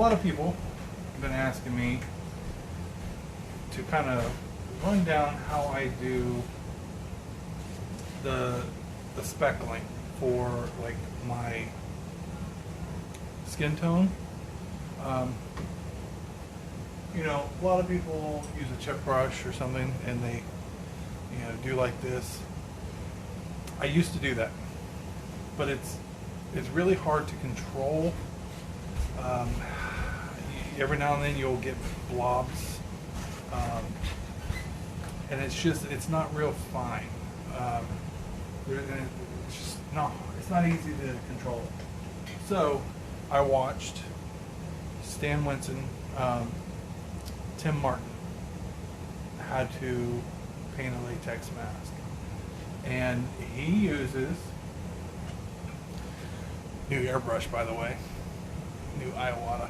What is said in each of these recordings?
lot of people have been asking me to kind of run down how I do the speckling for like my skin tone. You know, a lot of people use a chip brush or something and they, you know, do like this. I used to do that, but it's really hard to control. Every now and then you'll get blobs, and it's not real fine. It's not easy to control. So I watched Stan Winston, Tim Martin had to paint a latex mask, and he uses new airbrush, by the way, new Iowata.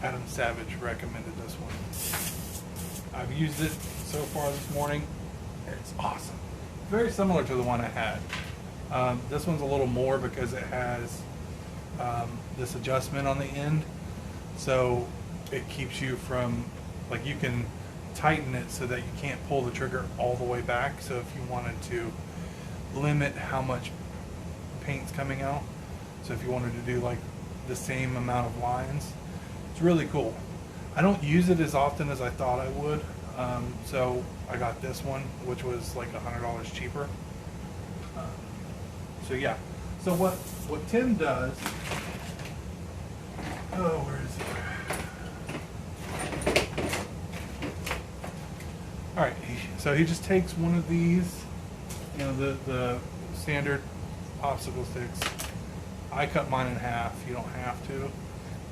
Adam Savage recommended this one. I've used it so far this morning. It's awesome. Very similar to the one I had. This one's a little more because it has this adjustment on the end, so it keeps you from, like, you can tighten it so that you can't pull the trigger all the way back. So if you wanted to limit how much paint's coming out, so if you wanted to do like the same amount of lines, it's really cool. I don't use it as often as I thought I would, so I got this one, which was like $100 cheaper. So yeah, so what Tim does, where is it? All right, so he just takes one of these, you know, the standard popsicle sticks. I cut mine in half. You don't have to.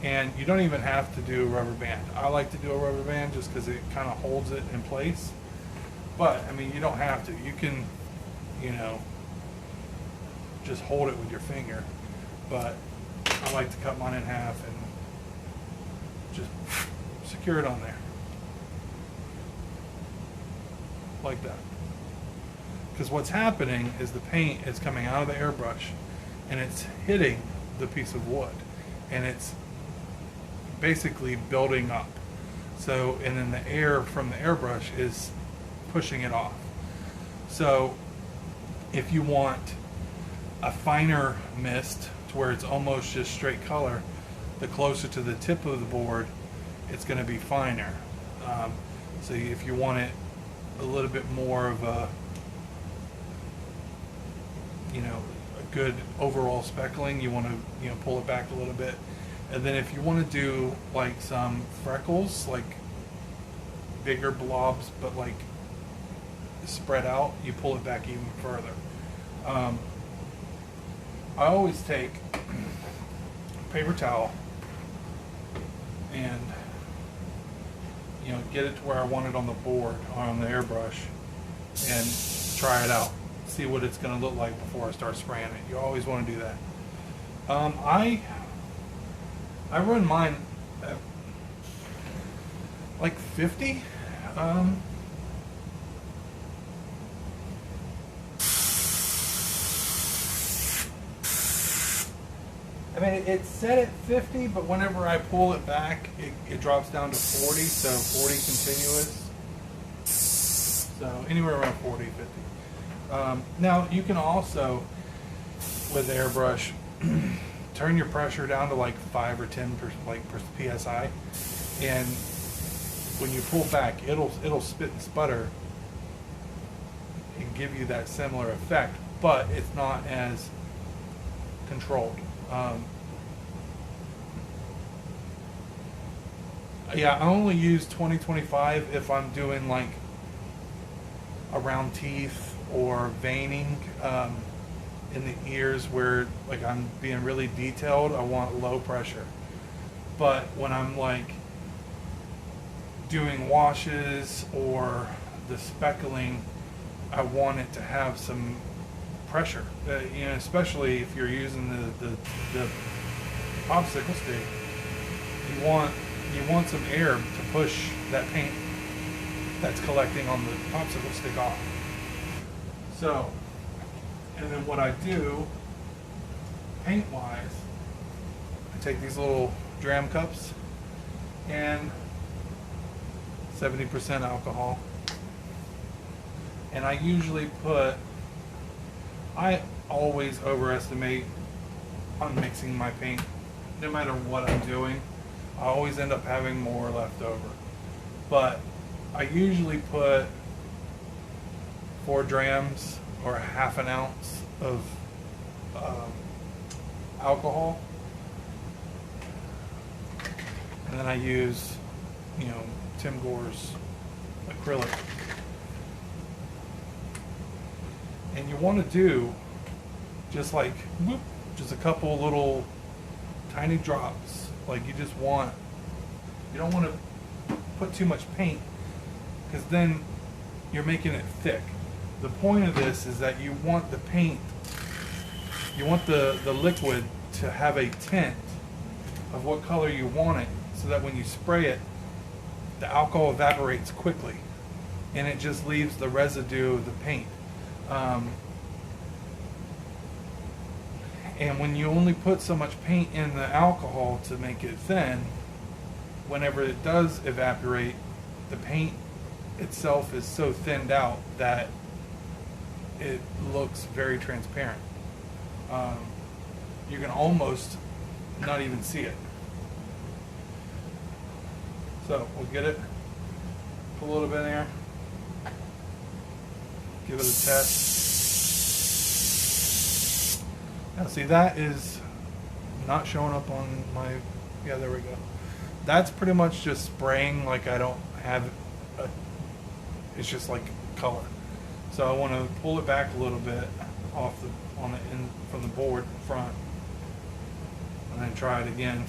And you don't even have to do a rubber band. I like to do a rubber band just because it kind of holds it in place. But, I mean, you don't have to. You can, you know, just hold it with your finger. But I like to cut mine in half and just secure it on there. Like that. Because what's happening is the paint is coming out of the airbrush and it's hitting the piece of wood. And it's basically building up. So, and then the air from the airbrush is pushing it off. So if you want a finer mist to where it's almost just straight color, the closer to the tip of the board, it's going to be finer. So if you want it a little bit more of a, you know, a good overall speckling, you want to, you know, pull it back a little bit. And then if you want to do like some freckles, like bigger blobs, but like spread out, you pull it back even further. I always take a paper towel and, you know, get it to where I want it on the board or on the airbrush and try it out. See what it's going to look like before I start spraying it. You always want to do that. I run mine at like 50. I mean, it's set at 50, but whenever I pull it back, it drops down to 40, so 40 continuous. So anywhere around 40, 50. Now, you can also, with airbrush, turn your pressure down to like 5 or 10 per psi, and when you pull back, it'll spit and sputter and give you that similar effect, but it's not as controlled. Yeah, I only use 20-25 if I'm doing like around teeth or veining in the ears where like I'm being really detailed. I want low pressure. But when I'm like doing washes or the speckling, I want it to have some pressure. You know, especially if you're using the popsicle stick, you want some air to push that paint that's collecting on the popsicle stick off. So, and then what I do, paint-wise, I take these little dram cups and 70% alcohol. And I usually I always overestimate on mixing my paint. No matter what I'm doing, I always end up having more left over. But I usually put 4 drams or half an ounce of alcohol, and then I use, Tim Gore's acrylic. And you want to do just like whoop, just a couple little tiny drops. Like you don't want to put too much paint, because then you're making it thick. The point of this is that you want the paint, you want the liquid to have a tint of what color you want it, so that when you spray it, the alcohol evaporates quickly and it just leaves the residue of the paint. And when you only put so much paint in the alcohol to make it thin, whenever it does evaporate, the paint itself is so thinned out that it looks very transparent. You can almost not even see it. So we'll get it, put a little bit in there, give it a test. Now see, that is not showing up on my, yeah, there we go. That's pretty much just spraying, like I don't have it's just like color. So I want to pull it back a little bit off from the board front, and then try it again.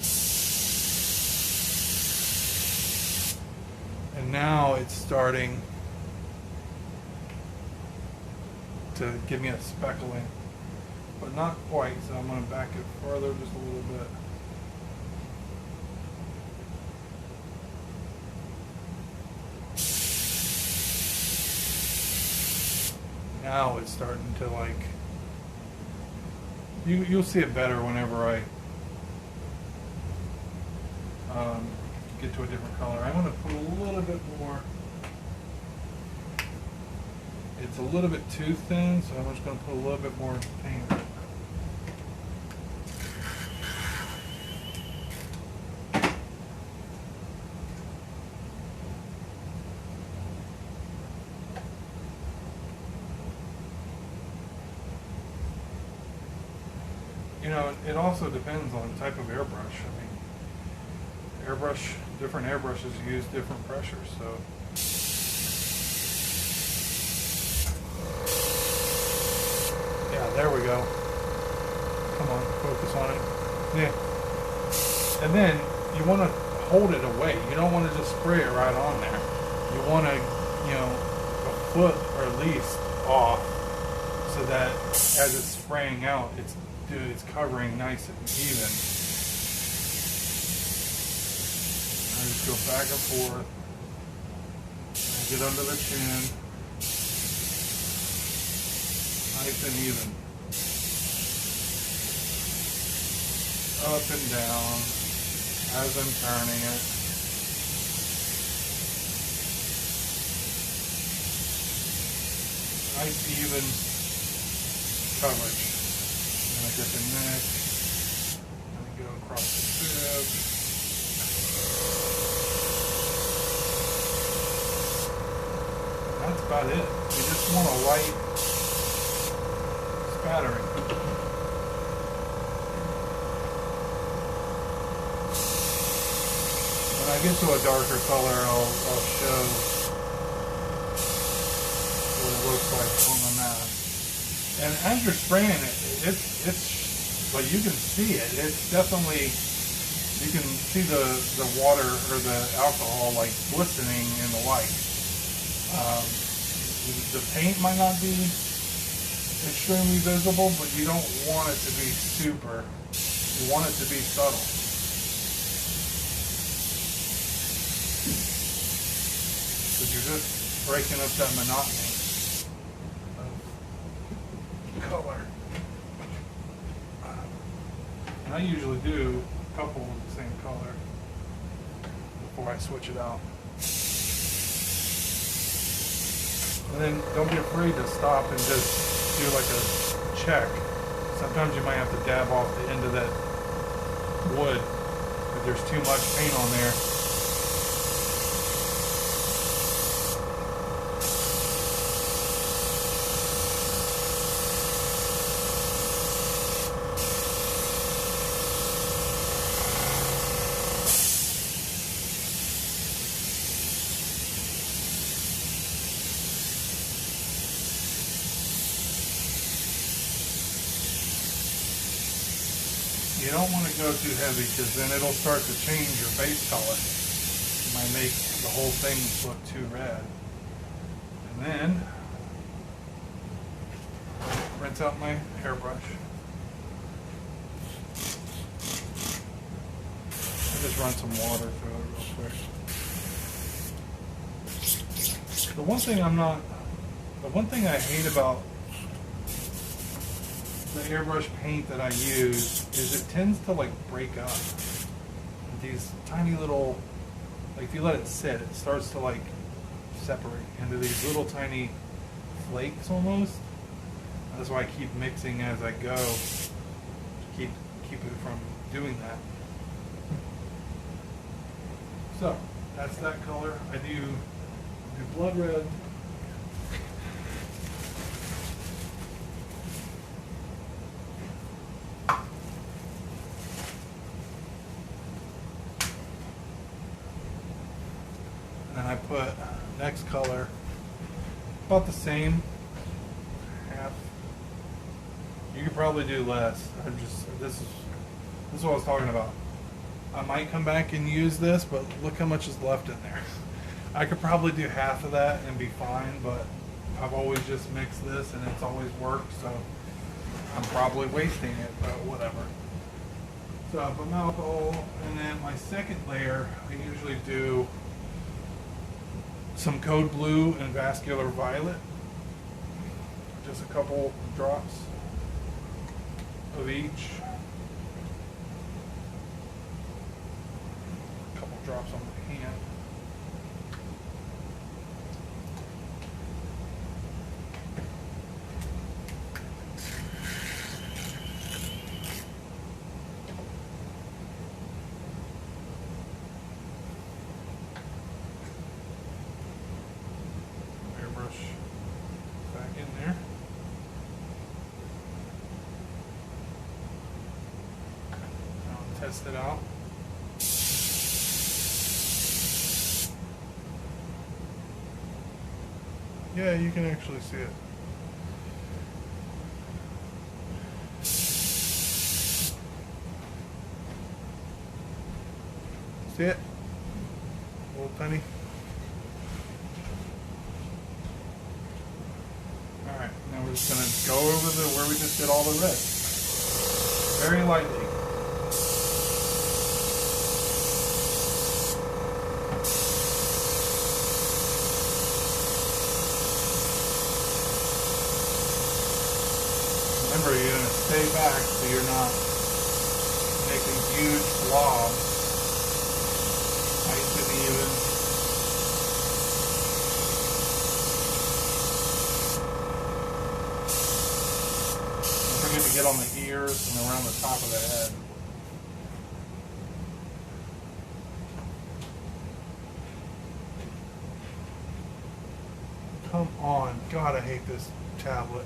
And now it's starting to give me a speckling, but not quite, so I'm going to back it further just a little bit. Now it's starting to, like, you'll see it better whenever I get to a different color. I'm going to put a little bit more. It's a little bit too thin, so I'm just going to put a little bit more paint. It also depends on the type of airbrush. I mean, different airbrushes use different pressures, so. Yeah, there we go. Come on, focus on it. Yeah. And then you want to hold it away. You don't want to just spray it right on there. You want to, a foot or at least off, so that as it's spraying out, it's covering nice and even. I just go back and forth. I get under the chin. Nice and even. Up and down as I'm turning it. Nice even coverage. I get the neck, and I go across the bib. That's about it. You just want a light spattering. When I get to a darker color, I'll show what it looks like on the mask. And as you're spraying it, it's like you can see it. It's definitely, you can see the water or the alcohol like glistening in the light. The paint might not be extremely visible, but you don't want it to be super. You want it to be subtle. Because you're just breaking up that monotony of color. And I usually do a couple of the same color before I switch it out. And then don't be afraid to stop and just do like a check. Sometimes you might have to dab off the end of that wood if there's too much paint on there. You don't want to go too heavy because then it'll start to change your base color. It might make the whole thing look too red. And then, rinse out my airbrush. I just run some water through it real quick. The one thing I hate about the airbrush paint that I use is it tends to like break up. These tiny little, like if you let it sit, it starts to like separate into these little tiny flakes almost. That's why I keep mixing as I go to keep it from doing that. So that's that color. I do blood red. And I put next color about the same, half. You could probably do less. This is what I was talking about. I might come back and use this, but look how much is left in there. I could probably do half of that and be fine, but I've always just mixed this and it's always worked, so I'm probably wasting it, but whatever. So I put my alcohol, and then my second layer, I usually do some code blue and vascular violet, just a couple drops of each, a couple drops on my hand. Back in there. I'll test it out. Yeah, you can actually see it. See it? A little tiny. Alright, now we're just going to go over where we just did all the red. Very lightly. Remember, you're going to stay back so you're not making huge blobs. Nice and even. To get on the ears and around the top of the head. Come on, God, I hate this tablet.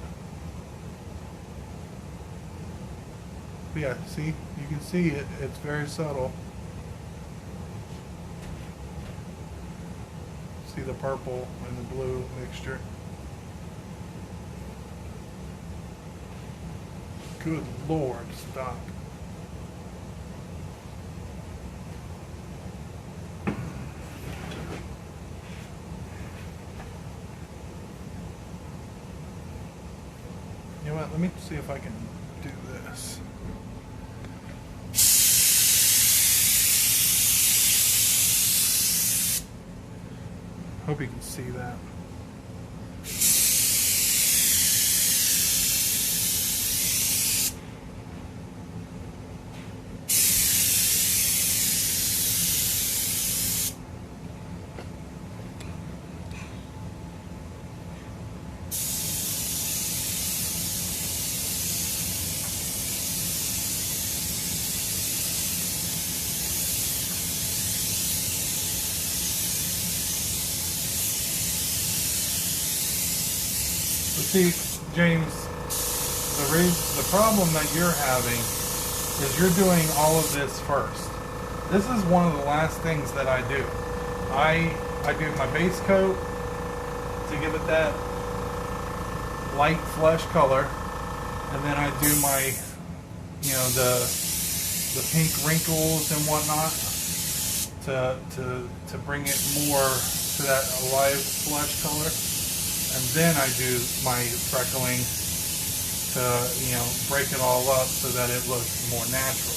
But yeah, see, you can see it, it's very subtle. See the purple and the blue mixture. Good Lord, stop. You know what, let me see if I can do this. Hope you can see that. See, James, the problem that you're having is you're doing all of this first. This is one of the last things that I do. I do my base coat to give it that light flesh color, and then I do my, you know, the pink wrinkles and whatnot to bring it more to that alive flesh color, and then I do my freckling to, you know, break it all up so that it looks more natural.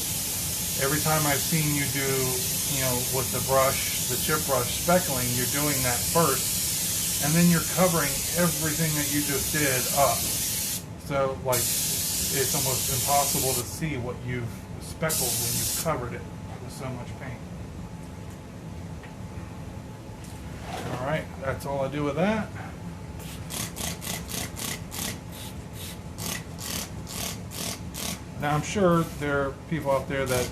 Every time I've seen you do, you know, with the brush, the chip brush speckling, you're doing that first, and then you're covering everything that you just did up. So, like, it's almost impossible to see what you've speckled when you've covered it with so much paint. Alright, that's all I do with that. Now, I'm sure there are people out there that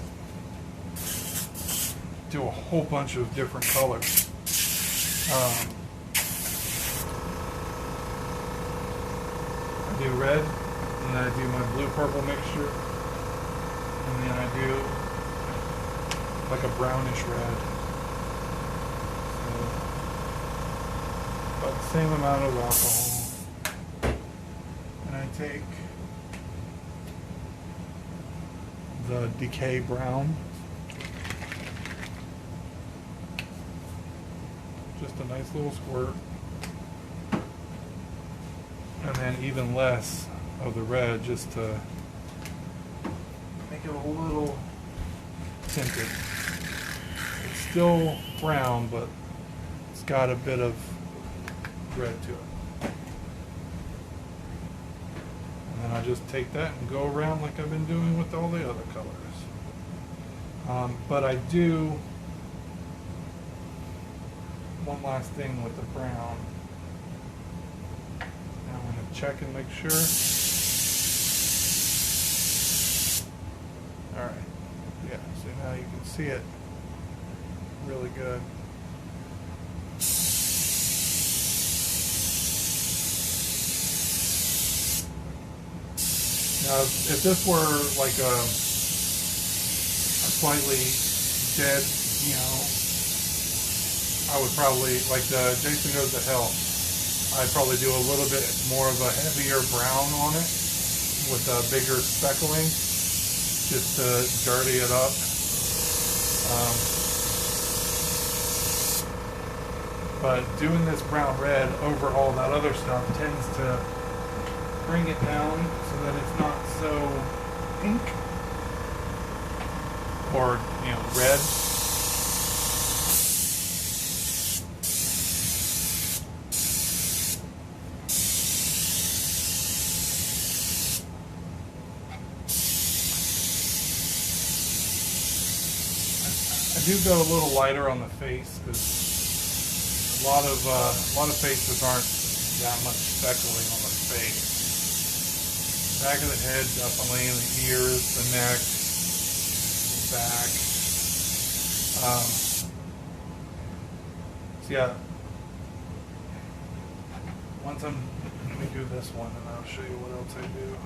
do a whole bunch of different colors. I do red, and then I do my blue-purple mixture, and then I do like a brownish red. So, about the same amount of alcohol. And I take the decay brown. Just a nice little squirt. And then even less of the red, just to make it a little tinted. It's still brown, but it's got a bit of red to it. And then I just take that and go around like I've been doing with all the other colors. But I do one last thing with the brown. Now I'm going to check and make sure. Alright, yeah, so now you can see it really good. Now, if this were like a slightly dead, you know, I would probably, like the Jason Goes to Hell, I'd probably do a little bit more of a heavier brown on it with a bigger speckling, just to dirty it up. But doing this brown red over all that other stuff tends to bring it down so that it's not so pink or, you know, red. I do go a little lighter on the face because a lot of faces aren't that much speckling on the face. Back of the head, definitely, the ears, the neck, back. So yeah, let me do this one and I'll show you what else I do.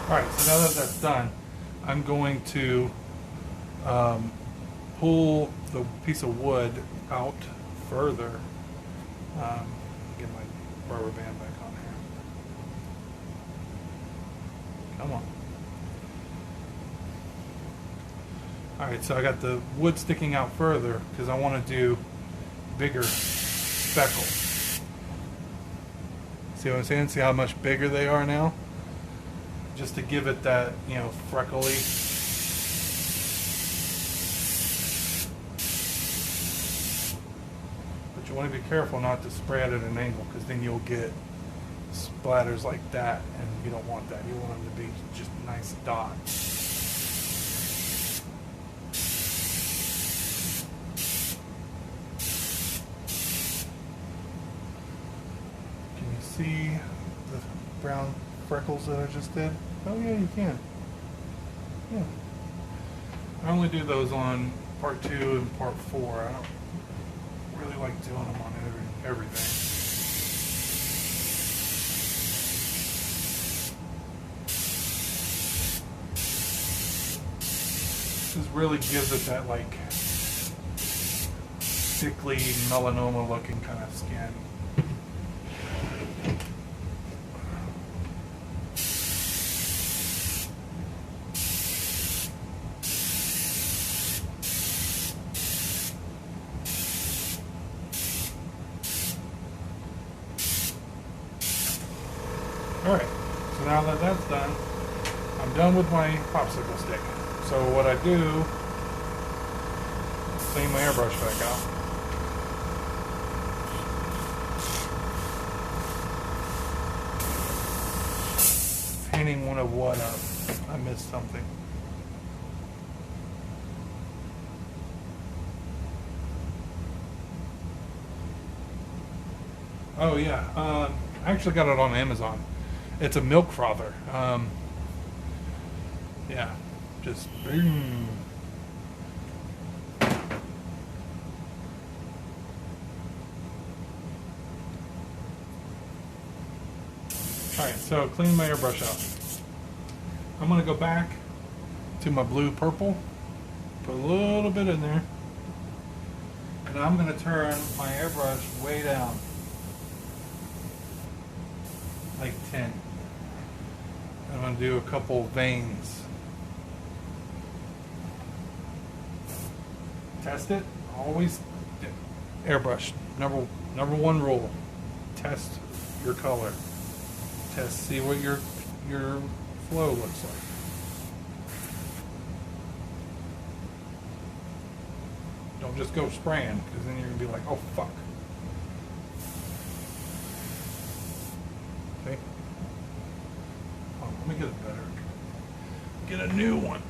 Alright, so now that that's done, I'm going to pull the piece of wood out further. Get my rubber band back on here. Come on. Alright, so I got the wood sticking out further because I want to do bigger speckles. See what I'm saying? See how much bigger they are now? Just to give it that, you know, freckly want to be careful not to spray it at an angle, because then you'll get splatters like that, and you don't want that. You want them to be just nice dots. Can you see the brown freckles that I just did? Oh yeah, you can. Yeah. I only do those on part 2 and part 4. I don't really like doing them on everything. This really gives it that like sickly melanoma looking kind of skin. Alright, so now that that's done, I'm done with my popsicle stick. So what I do, clean my airbrush back out. Painting one of what up? I missed something. Oh yeah, I actually got it on Amazon. It's a milk frother. Yeah, just boom. Alright, so clean my airbrush out. I'm going to go back to my blue purple, put a little bit in there, and I'm going to turn my airbrush way down, like 10. I'm going to do a couple veins. Test it. Always airbrush. Number one rule. Test your color. Test. See what your flow looks like. Don't just go spraying, because then you're gonna be like, oh fuck. Okay. Oh, let me get it better. Get a new one.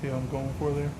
See what I'm going for there?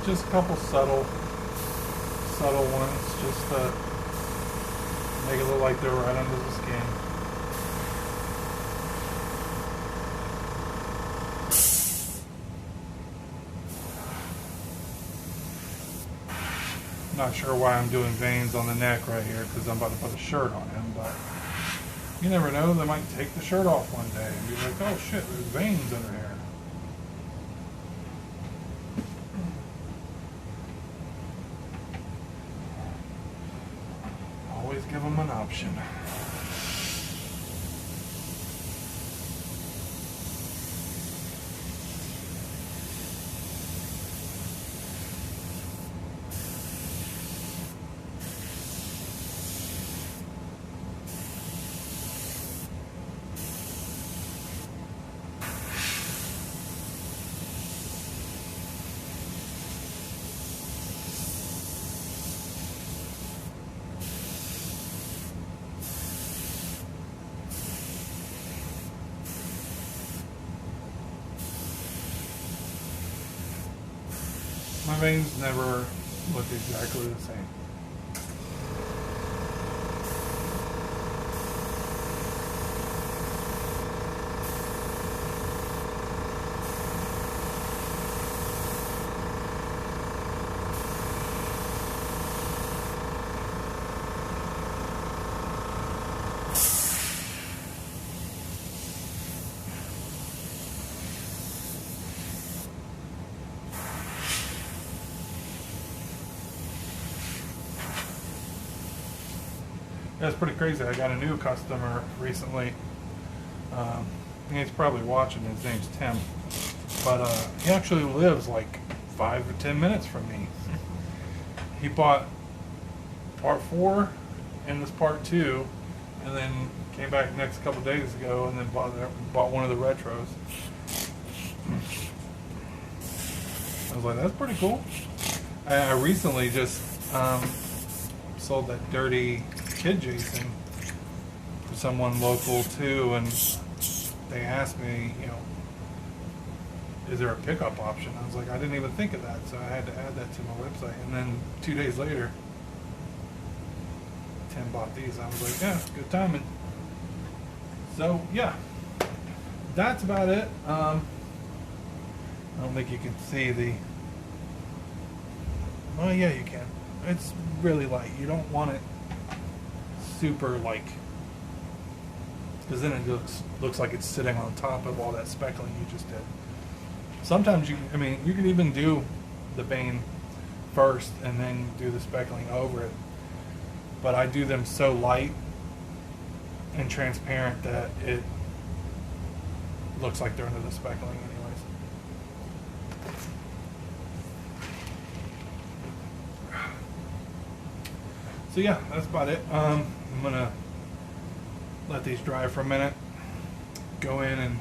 Just a couple subtle ones, just to make it look like they're right under the skin. Not sure why I'm doing veins on the neck right here, because I'm about to put a shirt on him, but you never know, they might take the shirt off one day and be like, oh shit, there's veins under here. Always give them an option. My veins never look exactly the same. That's pretty crazy. I got a new customer recently. He's probably watching. His name's Tim, but he actually lives like 5 or 10 minutes from me. He bought part 4 and this part 2, and then came back next couple days ago and then bought one of the retros. I was like, that's pretty cool. I recently just sold that dirty Kid Jason to someone local too, and they asked me, is there a pickup option? I was like, I didn't even think of that, so I had to add that to my website. And then 2 days later, Tim bought these. I was like, yeah, good timing. So yeah, that's about it. I don't think you can see the. Oh yeah, you can. It's really light. You don't want it super like, because then it looks like it's sitting on top of all that speckling you just did. Sometimes you can even do the bane first and then do the speckling over it. But I do them so light and transparent that it looks like they're under the speckling anyways. So yeah, that's about it. I'm gonna let these dry for a minute, go in and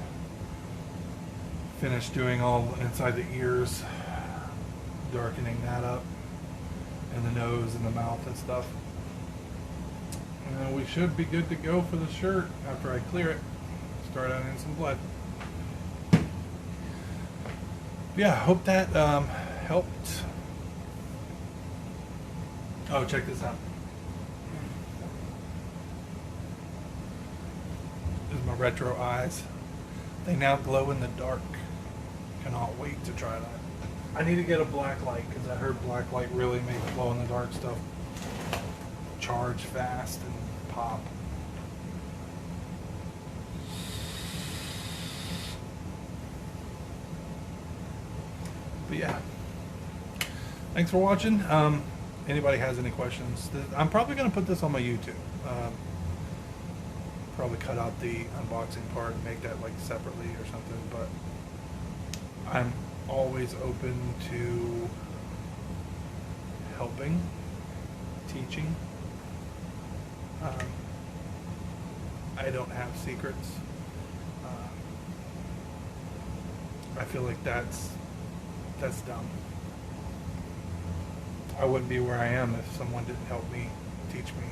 finish doing all inside the ears, darkening that up, and the nose and the mouth and stuff. And we should be good to go for the shirt after I clear it. Start adding some blood. Yeah, hope that helped. Oh, check this out. This is my retro eyes. They now glow in the dark. Cannot wait to try that. I need to get a black light because I heard black light really makes glow in the dark stuff charge fast and pop. But yeah, thanks for watching. Anybody has any questions, I'm probably going to put this on my YouTube. Probably cut out the unboxing part and make that like separately or something, but I'm always open to helping, teaching. I don't have secrets. I feel like that's dumb. I wouldn't be where I am if someone didn't help me, teach me.